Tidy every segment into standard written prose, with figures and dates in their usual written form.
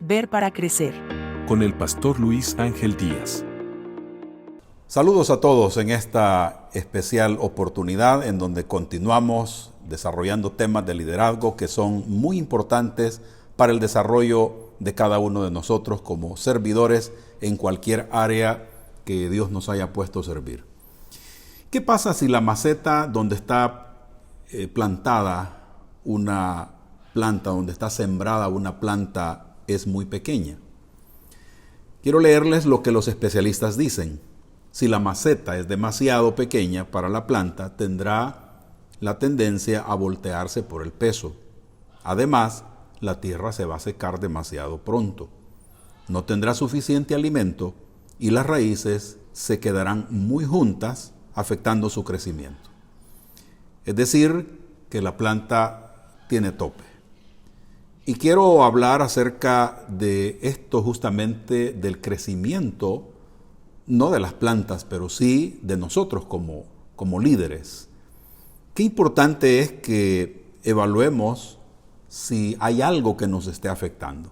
Ver para crecer. Con el pastor Luis Ángel Díaz. Saludos a todos en esta especial oportunidad en donde continuamos desarrollando temas de liderazgo que son muy importantes para el desarrollo de cada uno de nosotros como servidores en cualquier área que Dios nos haya puesto a servir. ¿Qué pasa si la maceta donde está plantada una planta, donde está sembrada una planta, es muy pequeña? Quiero leerles lo que los especialistas dicen. Si la maceta es demasiado pequeña para la planta, tendrá la tendencia a voltearse por el peso. Además, la tierra se va a secar demasiado pronto. No tendrá suficiente alimento y las raíces se quedarán muy juntas, afectando su crecimiento. Es decir, que la planta tiene tope. Y quiero hablar acerca de esto justamente del crecimiento, no de las plantas, pero sí de nosotros como líderes. Qué importante es que evaluemos si hay algo que nos esté afectando.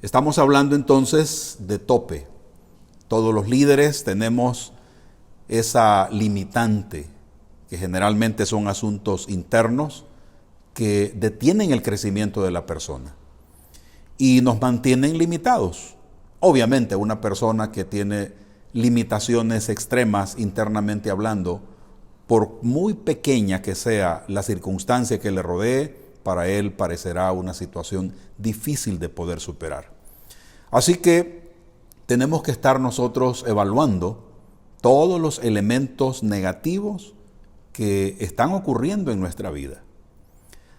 Estamos hablando entonces de tope. Todos los líderes tenemos esa limitante, que generalmente son asuntos internos que detienen el crecimiento de la persona y nos mantienen limitados. Obviamente, una persona que tiene limitaciones extremas internamente hablando, por muy pequeña que sea la circunstancia que le rodee, para él parecerá una situación difícil de poder superar. Así que tenemos que estar nosotros evaluando todos los elementos negativos que están ocurriendo en nuestra vida.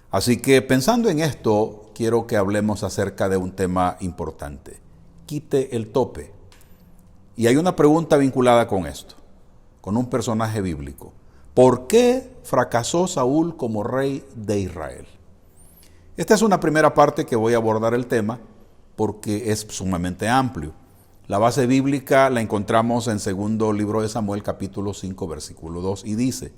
Así que pensando en esto, quiero que hablemos acerca de un tema importante. Quite el tope. Y hay una pregunta vinculada con esto, con un personaje bíblico. ¿Por qué fracasó Saúl como rey de Israel? Esta es una primera parte que voy a abordar el tema porque es sumamente amplio. La base bíblica la encontramos en segundo libro de Samuel, capítulo 5, versículo 2, y dice: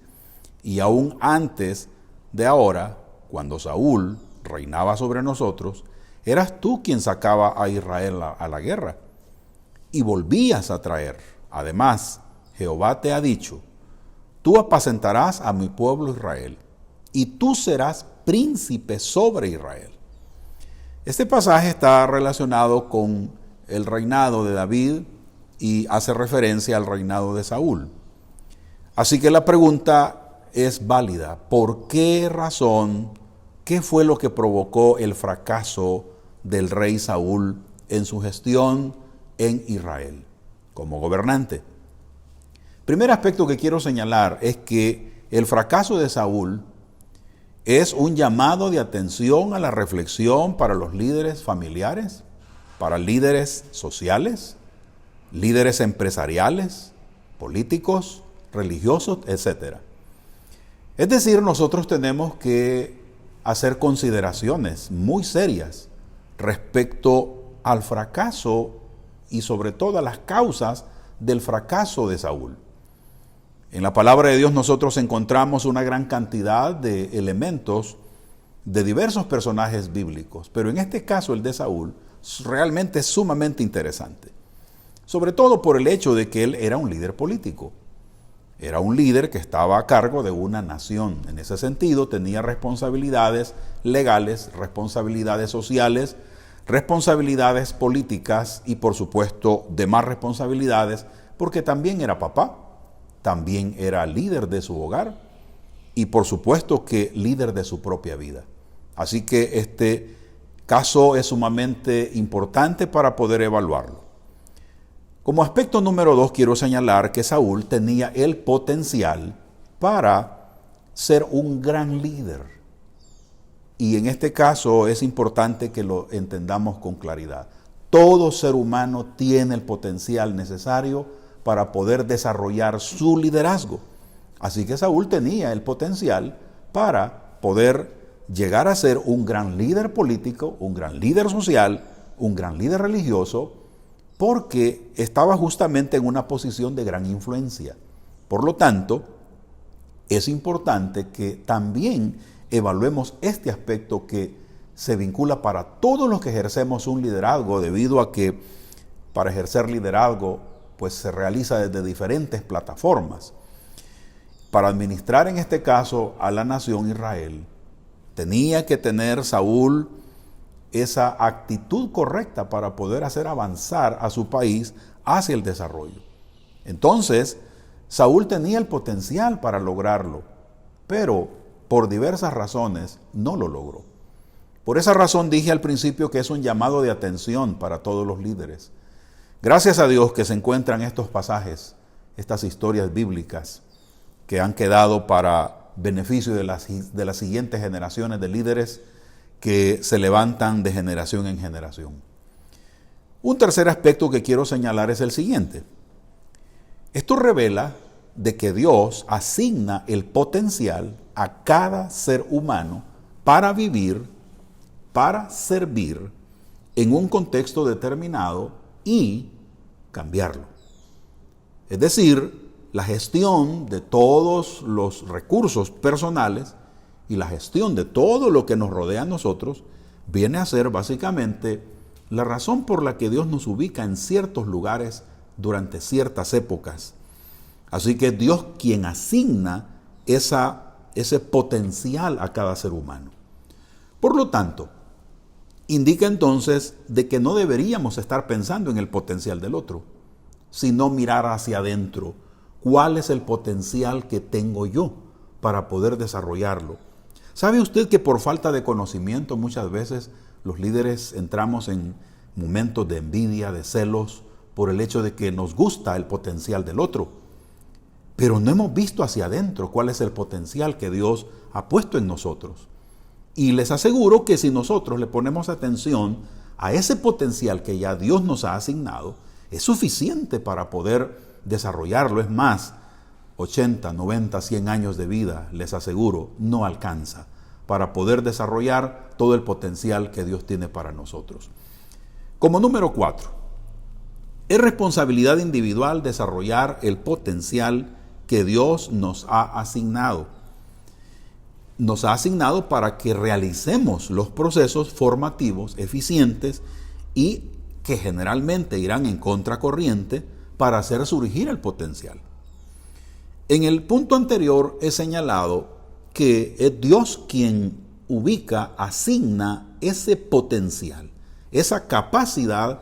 y aún antes de ahora, cuando Saúl reinaba sobre nosotros, eras tú quien sacaba a Israel a la guerra y volvías a traer. Además, Jehová te ha dicho: tú apacentarás a mi pueblo Israel y tú serás príncipe sobre Israel. Este pasaje está relacionado con el reinado de David y hace referencia al reinado de Saúl. Así que la pregunta es válida. ¿Por qué razón? ¿Qué fue lo que provocó el fracaso del rey Saúl en su gestión en Israel como gobernante? Primer aspecto que quiero señalar es que el fracaso de Saúl es un llamado de atención a la reflexión para los líderes familiares, para líderes sociales, líderes empresariales, políticos, religiosos, etc. Es decir, nosotros tenemos que hacer consideraciones muy serias respecto al fracaso y sobre todo a las causas del fracaso de Saúl. En la palabra de Dios nosotros encontramos una gran cantidad de elementos de diversos personajes bíblicos, pero en este caso el de Saúl realmente es sumamente interesante, sobre todo por el hecho de que él era un líder político. Era un líder que estaba a cargo de una nación. En ese sentido, tenía responsabilidades legales, responsabilidades sociales, responsabilidades políticas y, por supuesto, demás responsabilidades, porque también era papá, también era líder de su hogar y, por supuesto, que líder de su propia vida. Así que este caso es sumamente importante para poder evaluarlo. Como aspecto número 2, quiero señalar que Saúl tenía el potencial para ser un gran líder. Y en este caso es importante que lo entendamos con claridad. Todo ser humano tiene el potencial necesario para poder desarrollar su liderazgo. Así que Saúl tenía el potencial para poder llegar a ser un gran líder político, un gran líder social, un gran líder religioso, porque estaba justamente en una posición de gran influencia. Por lo tanto, es importante que también evaluemos este aspecto que se vincula para todos los que ejercemos un liderazgo, debido a que para ejercer liderazgo pues se realiza desde diferentes plataformas. Para administrar en este caso a la nación Israel, tenía que tener Saúl esa actitud correcta para poder hacer avanzar a su país hacia el desarrollo. Entonces, Saúl tenía el potencial para lograrlo, pero por diversas razones no lo logró. Por esa razón dije al principio que es un llamado de atención para todos los líderes. Gracias a Dios que se encuentran estos pasajes, estas historias bíblicas que han quedado para beneficio de las siguientes generaciones de líderes que se levantan de generación en generación. Un tercer aspecto que quiero señalar es el siguiente. Esto revela de que Dios asigna el potencial a cada ser humano para vivir, para servir en un contexto determinado y cambiarlo. Es decir, la gestión de todos los recursos personales y la gestión de todo lo que nos rodea a nosotros viene a ser básicamente la razón por la que Dios nos ubica en ciertos lugares durante ciertas épocas. Así que Dios quien asigna ese potencial a cada ser humano. Por lo tanto, indica entonces de que no deberíamos estar pensando en el potencial del otro, sino mirar hacia adentro. ¿Cuál es el potencial que tengo yo para poder desarrollarlo? ¿Sabe usted que por falta de conocimiento muchas veces los líderes entramos en momentos de envidia, de celos, por el hecho de que nos gusta el potencial del otro? Pero no hemos visto hacia adentro cuál es el potencial que Dios ha puesto en nosotros. Y les aseguro que si nosotros le ponemos atención a ese potencial que ya Dios nos ha asignado, es suficiente para poder desarrollarlo. Es más, 80, 90, 100 años de vida, les aseguro, no alcanza para poder desarrollar todo el potencial que Dios tiene para nosotros. Como número 4, es responsabilidad individual desarrollar el potencial que Dios nos ha asignado. Nos ha asignado para que realicemos los procesos formativos eficientes y que generalmente irán en contracorriente para hacer surgir el potencial. En el punto anterior he señalado que es Dios quien ubica, asigna ese potencial, esa capacidad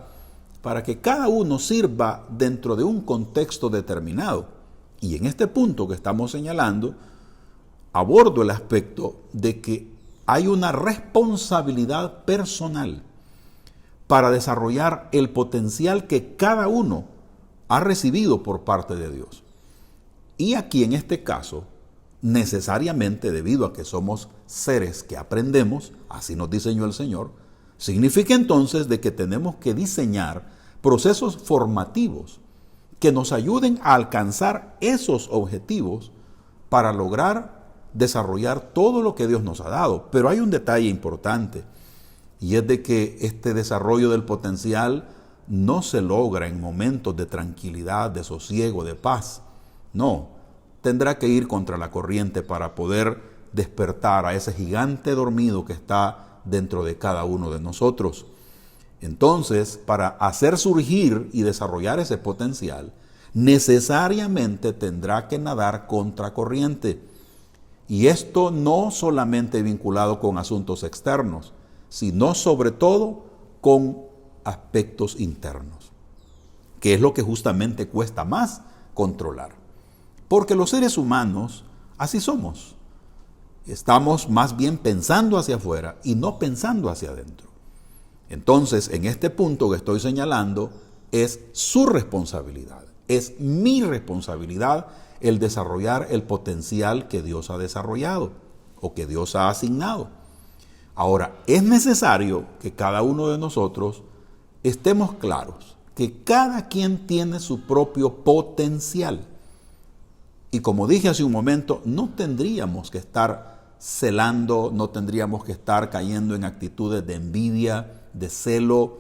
para que cada uno sirva dentro de un contexto determinado. Y en este punto que estamos señalando, abordo el aspecto de que hay una responsabilidad personal para desarrollar el potencial que cada uno ha recibido por parte de Dios. Y aquí en este caso, necesariamente debido a que somos seres que aprendemos, así nos diseñó el Señor, significa entonces de que tenemos que diseñar procesos formativos que nos ayuden a alcanzar esos objetivos para lograr desarrollar todo lo que Dios nos ha dado. Pero hay un detalle importante, y es de que este desarrollo del potencial no se logra en momentos de tranquilidad, de sosiego, de paz. No, tendrá que ir contra la corriente para poder despertar a ese gigante dormido que está dentro de cada uno de nosotros. Entonces, para hacer surgir y desarrollar ese potencial, necesariamente tendrá que nadar contra corriente. Y esto no solamente vinculado con asuntos externos, sino sobre todo con aspectos internos, que es lo que justamente cuesta más controlar. Porque los seres humanos así somos. Estamos más bien pensando hacia afuera y no pensando hacia adentro. Entonces, en este punto que estoy señalando, es su responsabilidad, es mi responsabilidad el desarrollar el potencial que Dios ha desarrollado o que Dios ha asignado. Ahora, es necesario que cada uno de nosotros estemos claros que cada quien tiene su propio potencial. Y como dije hace un momento, no tendríamos que estar celando, no tendríamos que estar cayendo en actitudes de envidia, de celo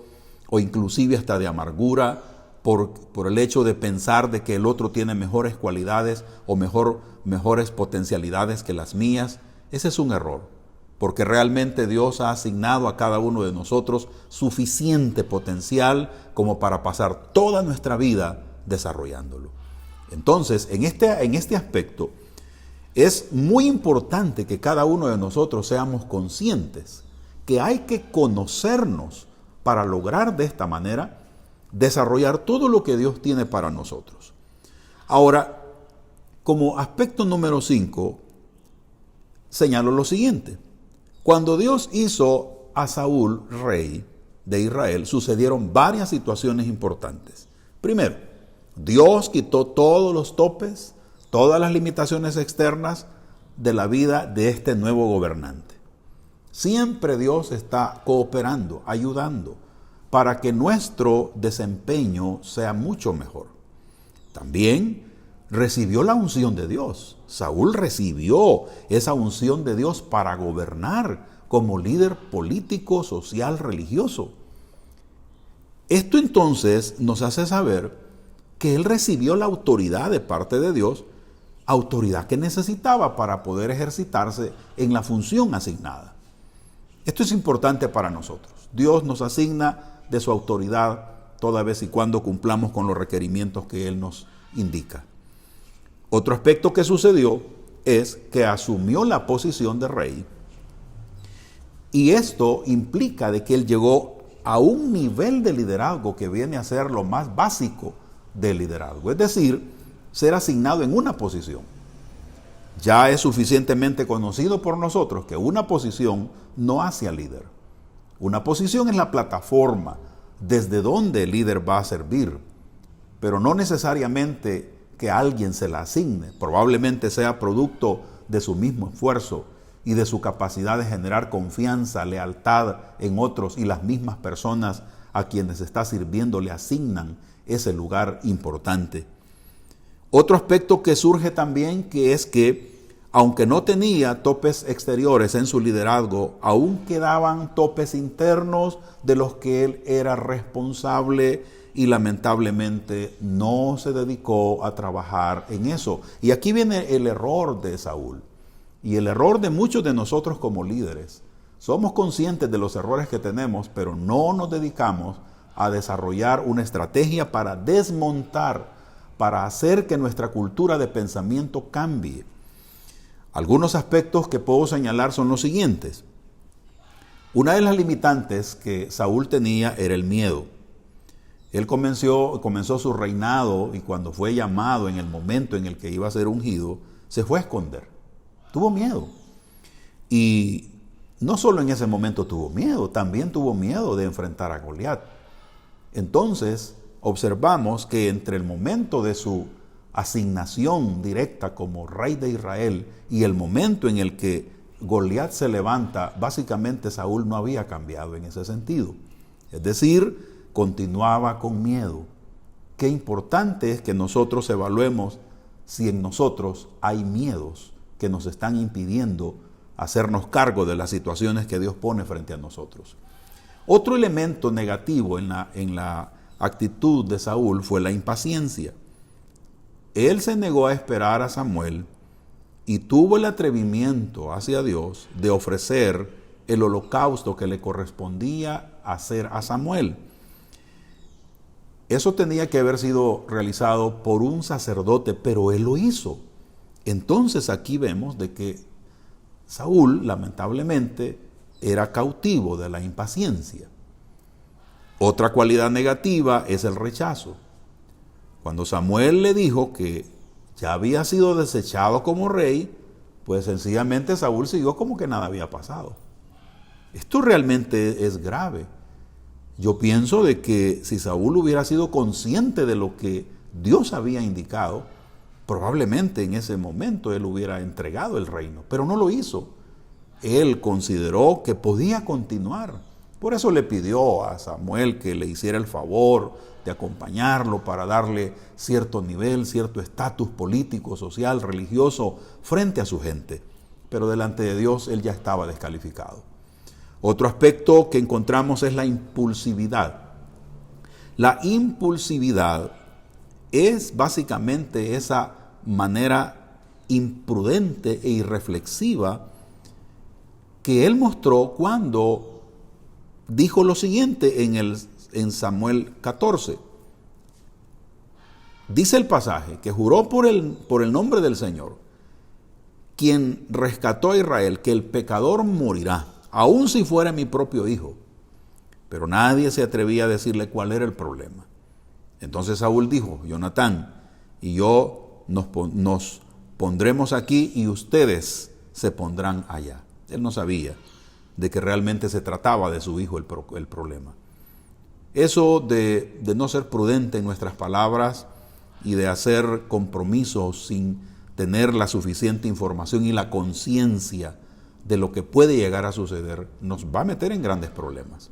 o inclusive hasta de amargura por el hecho de pensar de que el otro tiene mejores cualidades o mejores potencialidades que las mías. Ese es un error. porque realmente Dios ha asignado a cada uno de nosotros suficiente potencial como para pasar toda nuestra vida desarrollándolo. Entonces, en este aspecto, es muy importante que cada uno de nosotros seamos conscientes que hay que conocernos para lograr de esta manera desarrollar todo lo que Dios tiene para nosotros. Ahora, como aspecto número 5, señalo lo siguiente. Cuando Dios hizo a Saúl rey de Israel, sucedieron varias situaciones importantes. Primero, Dios quitó todos los topes, todas las limitaciones externas de la vida de este nuevo gobernante. Siempre Dios está cooperando, ayudando, para que nuestro desempeño sea mucho mejor. También recibió la unción de Dios. Saúl recibió esa unción de Dios para gobernar como líder político, social, religioso. Esto entonces nos hace saber que él recibió la autoridad de parte de Dios, autoridad que necesitaba para poder ejercitarse en la función asignada. Esto es importante para nosotros. Dios nos asigna de su autoridad toda vez y cuando cumplamos con los requerimientos que Él nos indica. Otro aspecto que sucedió es que asumió la posición de rey, y esto implica de que él llegó a un nivel de liderazgo que viene a ser lo más básico del liderazgo, es decir, ser asignado en una posición. Ya es suficientemente conocido por nosotros que una posición no hace al líder. Una posición es la plataforma desde donde el líder va a servir, pero no necesariamente que alguien se la asigne. Probablemente sea producto de su mismo esfuerzo y de su capacidad de generar confianza, lealtad en otros, y las mismas personas a quienes está sirviendo le asignan ese lugar importante. Otro aspecto que surge también, que es que aunque no tenía topes exteriores en su liderazgo, aún quedaban topes internos de los que él era responsable, y lamentablemente no se dedicó a trabajar en eso. Y aquí viene el error de Saúl y el error de muchos de nosotros como líderes. Somos conscientes de los errores que tenemos, pero no nos dedicamos a desarrollar una estrategia para desmontar, para hacer que nuestra cultura de pensamiento cambie. Algunos aspectos que puedo señalar son los siguientes. Una de las limitantes que Saúl tenía era el miedo. Él comenzó su reinado, y cuando fue llamado en el momento en el que iba a ser ungido, se fue a esconder. Tuvo miedo. Y no solo en ese momento tuvo miedo, también tuvo miedo de enfrentar a Goliat. Entonces, observamos que entre el momento de su asignación directa como rey de Israel y el momento en el que Goliat se levanta, básicamente Saúl no había cambiado en ese sentido. Es decir, continuaba con miedo. Qué importante es que nosotros evaluemos si en nosotros hay miedos que nos están impidiendo hacernos cargo de las situaciones que Dios pone frente a nosotros. Otro elemento negativo en la actitud de Saúl fue la impaciencia. Él se negó a esperar a Samuel y tuvo el atrevimiento hacia Dios de ofrecer el holocausto que le correspondía hacer a Samuel. Eso tenía que haber sido realizado por un sacerdote, pero él lo hizo. Entonces aquí vemos de que Saúl, lamentablemente, era cautivo de la impaciencia. Otra cualidad negativa es el rechazo. Cuando Samuel le dijo que ya había sido desechado como rey, pues sencillamente Saúl siguió como que nada había pasado. Esto realmente es grave. Yo pienso de que si Saúl hubiera sido consciente de lo que Dios había indicado, probablemente en ese momento él hubiera entregado el reino, pero no lo hizo. Él consideró que podía continuar. Por eso le pidió a Samuel que le hiciera el favor de acompañarlo para darle cierto nivel, cierto estatus político, social, religioso frente a su gente. Pero delante de Dios él ya estaba descalificado. Otro aspecto que encontramos es la impulsividad. La impulsividad es básicamente esa manera imprudente e irreflexiva que él mostró cuando dijo lo siguiente en Samuel 14. Dice el pasaje que juró por el nombre del Señor, quien rescató a Israel, que el pecador morirá, aun si fuera mi propio hijo. Pero nadie se atrevía a decirle cuál era el problema. Entonces Saúl dijo: Jonatán y yo nos pondremos aquí y ustedes se pondrán allá. Él no sabía de que realmente se trataba de su hijo el problema. Eso de no ser prudente en nuestras palabras y de hacer compromisos sin tener la suficiente información y la conciencia de lo que puede llegar a suceder, nos va a meter en grandes problemas.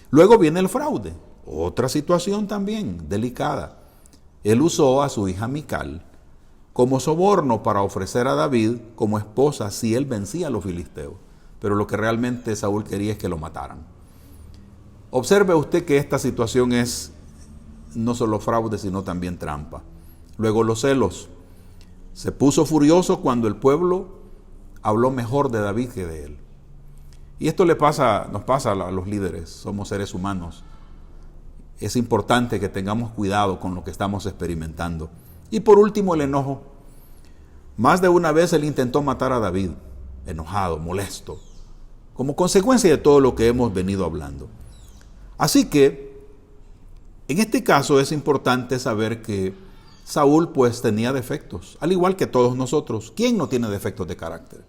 Luego viene el fraude, otra situación también delicada. Él usó a su hija Mical como soborno para ofrecer a David como esposa si él vencía a los filisteos. Pero lo que realmente Saúl quería es que lo mataran. Observe usted que esta situación es no solo fraude, sino también trampa. Luego los celos. Se puso furioso cuando el pueblo habló mejor de David que de él. Y esto nos pasa a los líderes, somos seres humanos. Es importante que tengamos cuidado con lo que estamos experimentando. Y por último, el enojo. Más de una vez él intentó matar a David, enojado, molesto, como consecuencia de todo lo que hemos venido hablando. Así que, en este caso es importante saber que Saúl pues tenía defectos, al igual que todos nosotros. ¿Quién no tiene defectos de carácter?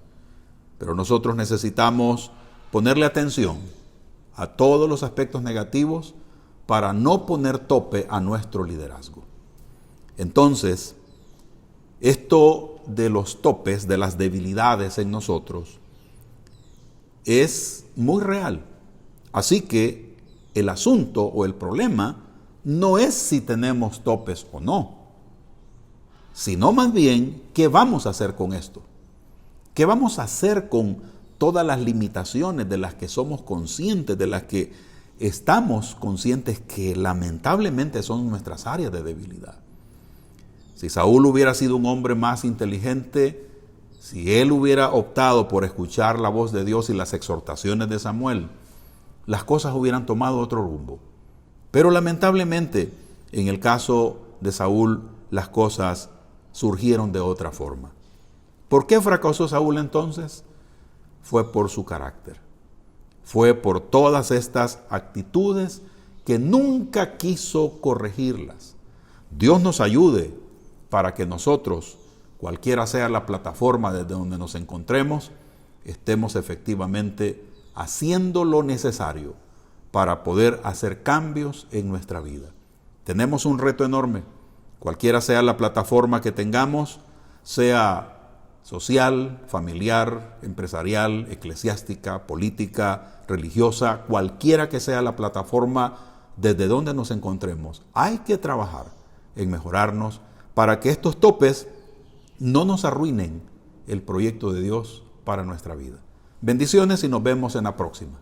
Pero nosotros necesitamos ponerle atención a todos los aspectos negativos para no poner tope a nuestro liderazgo. Entonces, esto de los topes, de las debilidades en nosotros, es muy real. Así que el asunto o el problema no es si tenemos topes o no, sino más bien, ¿qué vamos a hacer con esto? ¿Qué vamos a hacer con todas las limitaciones de las que somos conscientes, de las que estamos conscientes que lamentablemente son nuestras áreas de debilidad? Si Saúl hubiera sido un hombre más inteligente, si él hubiera optado por escuchar la voz de Dios y las exhortaciones de Samuel, las cosas hubieran tomado otro rumbo. Pero lamentablemente, en el caso de Saúl, las cosas surgieron de otra forma. ¿Por qué fracasó Saúl entonces? Fue por su carácter. Fue por todas estas actitudes que nunca quiso corregirlas. Dios nos ayude para que nosotros, cualquiera sea la plataforma desde donde nos encontremos, estemos efectivamente haciendo lo necesario para poder hacer cambios en nuestra vida. Tenemos un reto enorme. Cualquiera sea la plataforma que tengamos, sea social, familiar, empresarial, eclesiástica, política, religiosa, cualquiera que sea la plataforma desde donde nos encontremos, hay que trabajar en mejorarnos para que estos topes no nos arruinen el proyecto de Dios para nuestra vida. Bendiciones y nos vemos en la próxima.